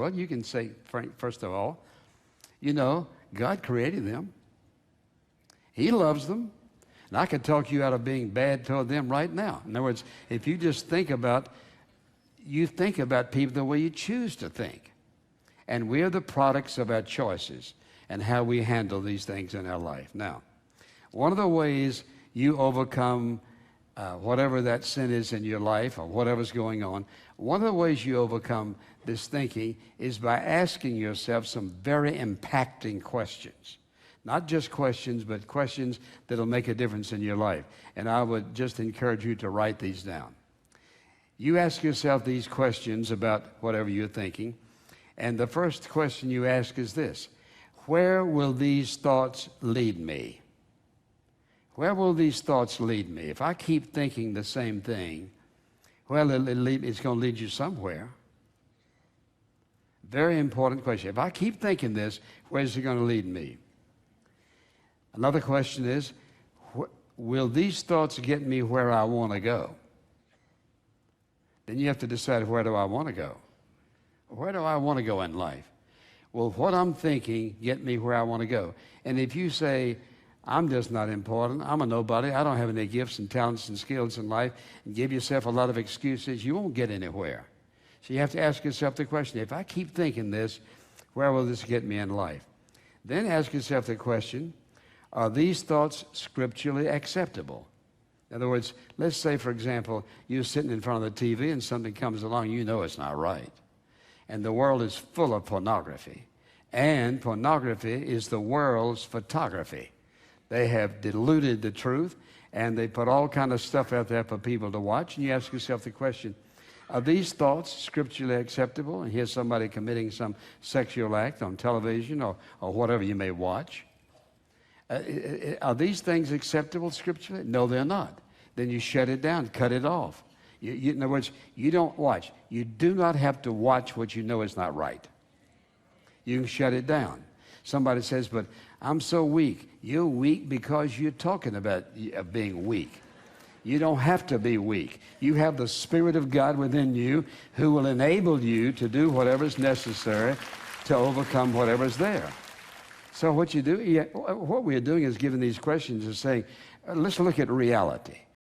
Well, you can say, Frank, first of all, you know, God created them. He loves them. And I could talk you out of being bad toward them right now. In other words, if you just think about people the way you choose to think. And we're the products of our choices and how we handle these things in our life. Now, one of the ways you overcome whatever that sin is in your life or whatever's going on, one of the ways you overcome this thinking is by asking yourself some very impacting questions. Not just questions, but questions that'll make a difference in your life. And I would just encourage you to write these down. You ask yourself these questions about whatever you're thinking, and the first question you ask is this: where will these thoughts lead me? Where will these thoughts lead me? If I keep thinking the same thing, well, it's going to lead you somewhere. Very important question. If I keep thinking this, where's it going to lead me? Another question is, will these thoughts get me where I want to go? Then you have to decide, where do I want to go? Where do I want to go in life? Will what I'm thinking get me where I want to go? And if you say, I'm just not important, I'm a nobody, I don't have any gifts and talents and skills in life, and give yourself a lot of excuses, you won't get anywhere. So you have to ask yourself the question, if I keep thinking this, where will this get me in life? Then ask yourself the question, are these thoughts scripturally acceptable? In other words, let's say, for example, you're sitting in front of the TV and something comes along, you know it's not right. And the world is full of pornography. And pornography is the world's photography. They have diluted the truth, and they put all kind of stuff out there for people to watch. And you ask yourself the question, are these thoughts scripturally acceptable? And here's somebody committing some sexual act on television or whatever you may watch. Are these things acceptable scripturally? No, they're not. Then you shut it down, cut it off. In other words, you don't watch. You do not have to watch what you know is not right. You can shut it down. Somebody says, but I'm so weak. You're weak because you're talking about being weak. You don't have to be weak. You have the Spirit of God within you who will enable you to do whatever is necessary to overcome whatever's there. So what you do, what we're doing is giving these questions and saying, let's look at reality.